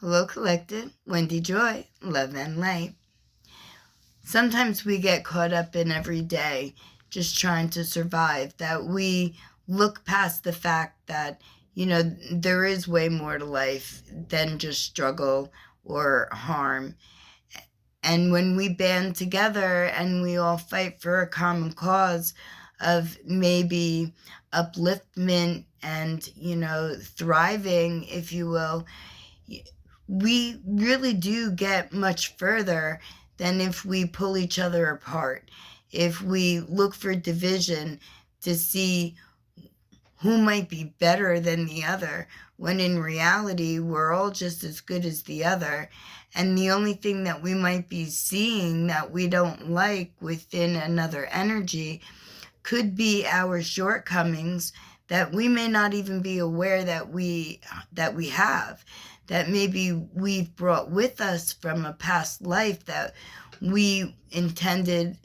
Hello, Collective. Wendy Joy, love and light. Sometimes we get caught up in every day just trying to survive, that we look past the fact that, there is way more to life than just struggle or harm. And when we band together and we all fight for a common cause of maybe upliftment and, thriving, if you will, we really do get much further than if we pull each other apart. If we look for division to see who might be better than the other, when in reality, we're all just as good as the other. And the only thing that we might be seeing that we don't like within another energy could be our shortcomings that we may not even be aware that we have, that maybe we've brought with us from a past life that we intended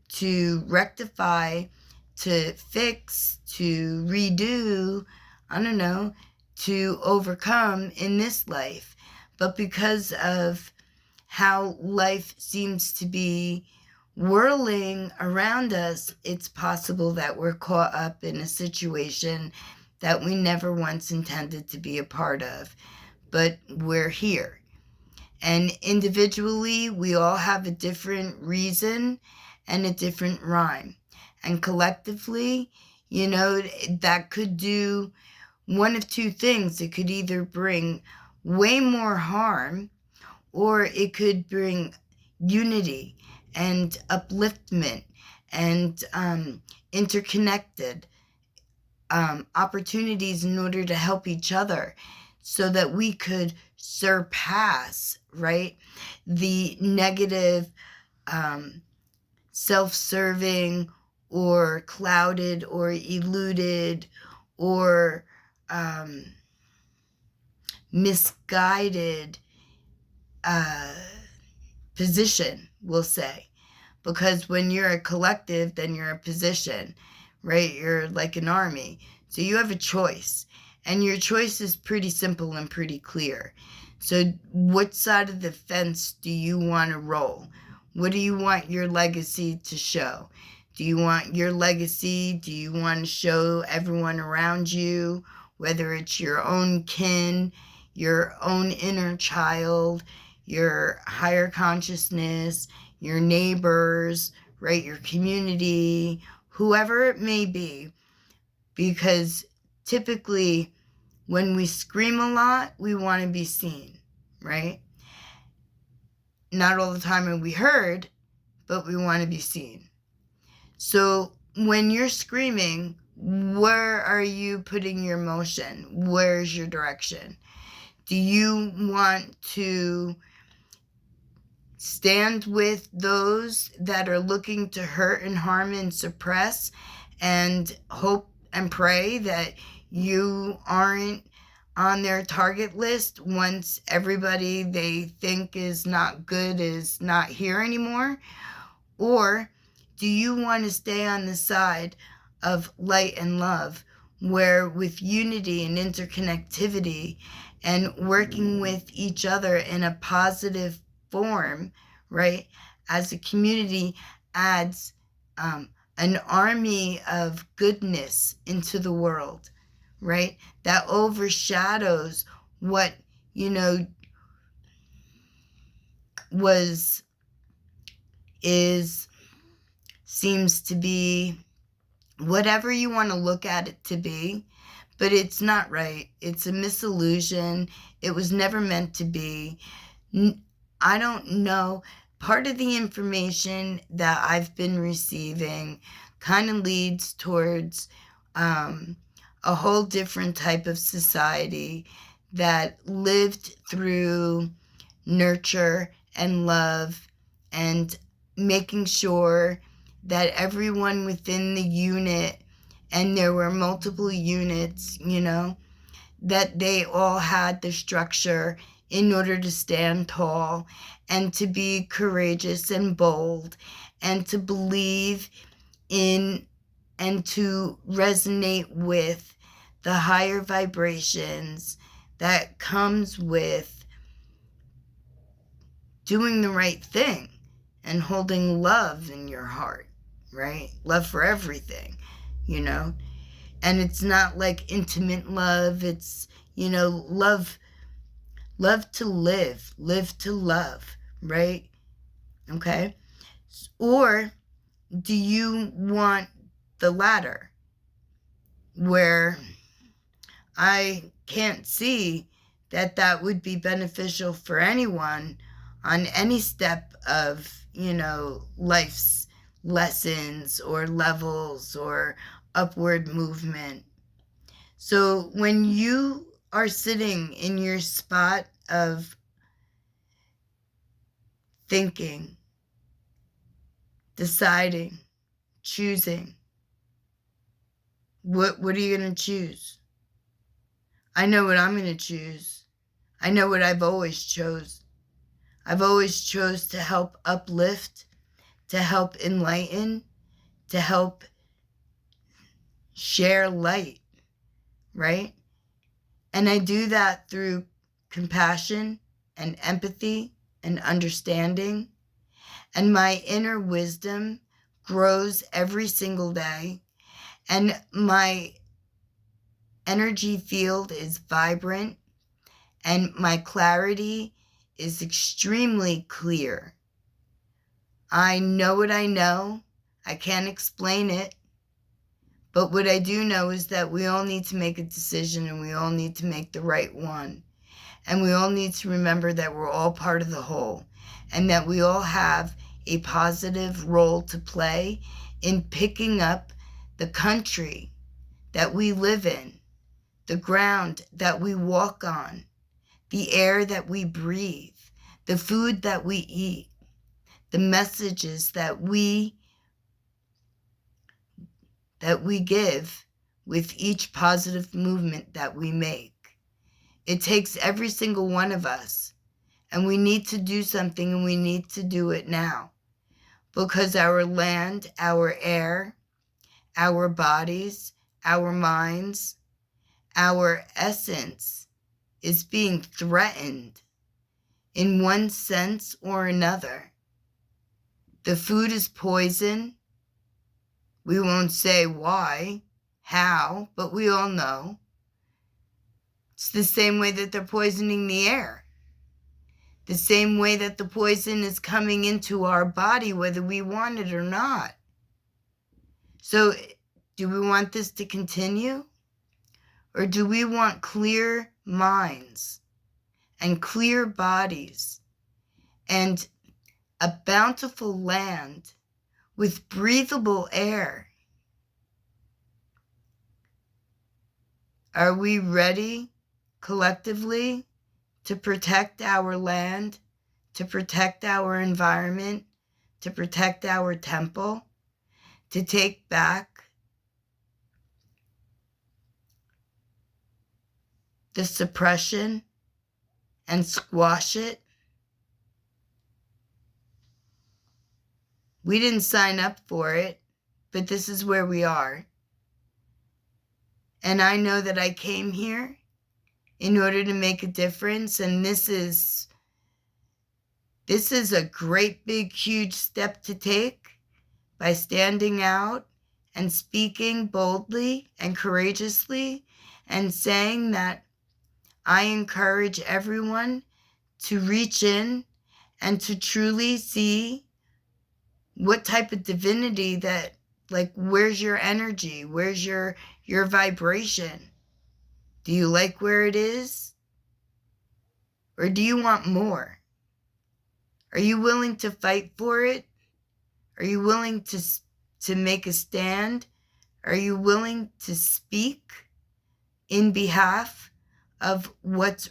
to rectify, to fix, to redo, I don't know, to overcome in this life. But because of how life seems to be whirling around us, it's possible that we're caught up in a situation that we never once intended to be a part of. But we're here. And individually, we all have a different reason and a different rhyme. And collectively, that could do one of two things. It could either bring way more harm, or it could bring unity and upliftment and interconnected opportunities in order to help each other so that we could surpass, right, the negative, self-serving or clouded or eluded or misguided position, we'll say. Because when you're a collective, then you're a position, right? You're like an army. So you have a choice. And your choice is pretty simple and pretty clear. So what side of the fence do you want to roll? What do you want your legacy to show? Do you want your legacy? Do you want to show everyone around you, whether it's your own kin, your own inner child, your higher consciousness, your neighbors, right, your community, whoever it may be? Because typically when we scream a lot, we want to be seen, right? Not all the time are we heard, but we want to be seen. So when you're screaming, where are you putting your motion? Where's your direction? Do you want to stand with those that are looking to hurt and harm and suppress, and hope and pray that you aren't on their target list once everybody they think is not good is not here anymore? Or do you want to stay on the side of light and love, where with unity and interconnectivity and working with each other in a positive form, right, as a community, adds an army of goodness into the world, right, that overshadows what, seems to be whatever you want to look at it to be, but it's not right. It's a misillusion. It was never meant to be. I don't know. Part of the information that I've been receiving kind of leads towards a whole different type of society that lived through nurture and love and making sure that everyone within the unit, and there were multiple units, that they all had the structure in order to stand tall and to be courageous and bold and to believe in and to resonate with the higher vibrations that comes with doing the right thing and holding love in your heart, right? Love for everything, you know? And it's not like intimate love. It's, you know, love to live to love, right? Okay? Or do you want the latter, where I can't see that that would be beneficial for anyone on any step of, you know, life's lessons or levels or upward movement. So when you are sitting in your spot of thinking, deciding, choosing, what are you going to choose? I know what I'm going to choose. I know what I've always chose. I've always chose to help uplift, to help enlighten, to help share light, right? And I do that through compassion and empathy and understanding. And my inner wisdom grows every single day. And my energy field is vibrant. And my clarity is extremely clear. I know what I know. I can't explain it. But what I do know is that we all need to make a decision, and we all need to make the right one. And we all need to remember that we're all part of the whole, and that we all have a positive role to play in picking up the country that we live in, the ground that we walk on, the air that we breathe, the food that we eat, the messages that we give with each positive movement that we make. It takes every single one of us, and we need to do something, and we need to do it now, because our land, our air, our bodies, our minds, our essence is being threatened in one sense or another. The food is poison. We won't say why, how, but we all know. It's the same way that they're poisoning the air. The same way that the poison is coming into our body, whether we want it or not. So, do we want this to continue? Or do we want clear minds and clear bodies and a bountiful land with breathable air? Are we ready collectively to protect our land, to protect our environment, to protect our temple, to take back the suppression and squash it? We didn't sign up for it, but this is where we are. And I know that I came here in order to make a difference, and this is a great, big, huge step to take by standing out and speaking boldly and courageously and saying that I encourage everyone to reach in and to truly see what type of divinity that, like, where's your energy? Where's your vibration? Do you like where it is? Or do you want more? Are you willing to fight for it? Are you willing to make a stand? Are you willing to speak in behalf of what's,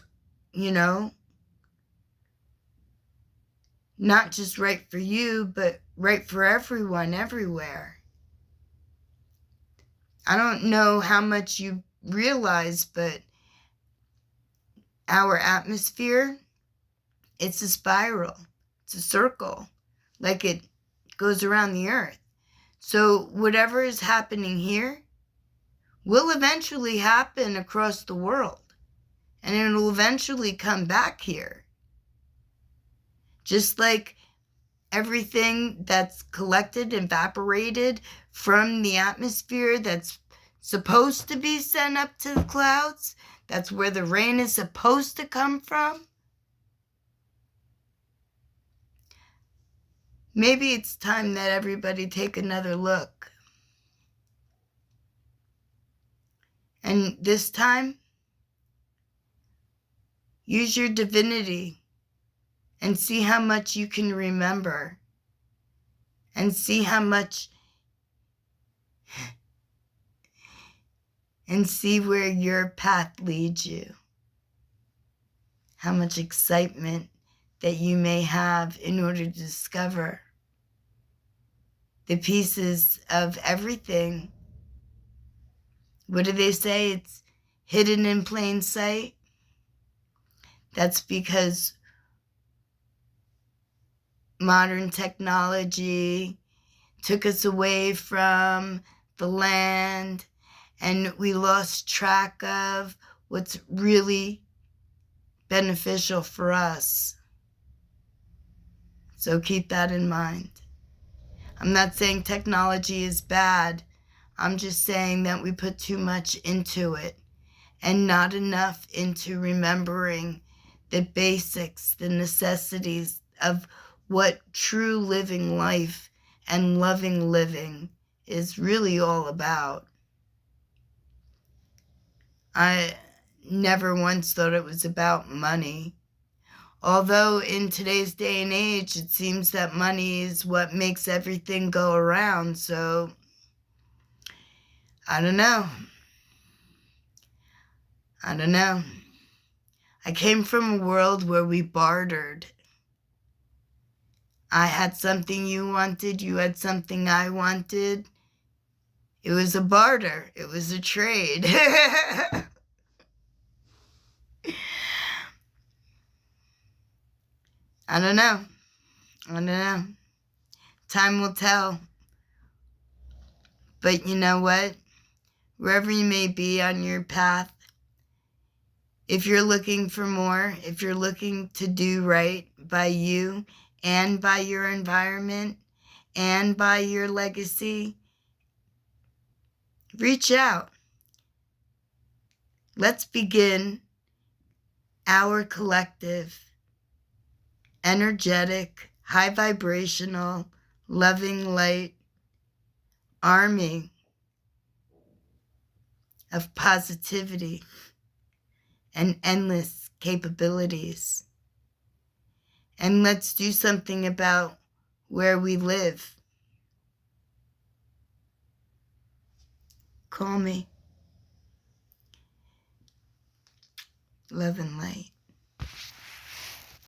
not just right for you, but right for everyone, everywhere? I don't know how much you realize, but our atmosphere, it's a spiral. It's a circle, like it goes around the earth. So whatever is happening here will eventually happen across the world, and it will eventually come back here. Just like everything that's collected, evaporated from the atmosphere that's supposed to be sent up to the clouds, that's where the rain is supposed to come from. Maybe it's time that everybody take another look. And this time, use your divinity and see how much you can remember, and see how much, and see where your path leads you. How much excitement that you may have in order to discover the pieces of everything. What do they say? It's hidden in plain sight. That's because modern technology took us away from the land, and we lost track of what's really beneficial for us. So keep that in mind. I'm not saying technology is bad. I'm just saying that we put too much into it and not enough into remembering the basics, the necessities of what true living life and loving living is really all about. I never once thought it was about money. Although in today's day and age, it seems that money is what makes everything go around. So, I don't know. I came from a world where we bartered. I had something you wanted, you had something I wanted. It was a barter. It was a trade. I don't know. Time will tell. But you know what? Wherever you may be on your path, if you're looking for more, if you're looking to do right by you and by your environment and by your legacy, reach out. Let's begin our collective, energetic, high vibrational, loving light army of positivity and endless capabilities. And let's do something about where we live. Call me. Love and light.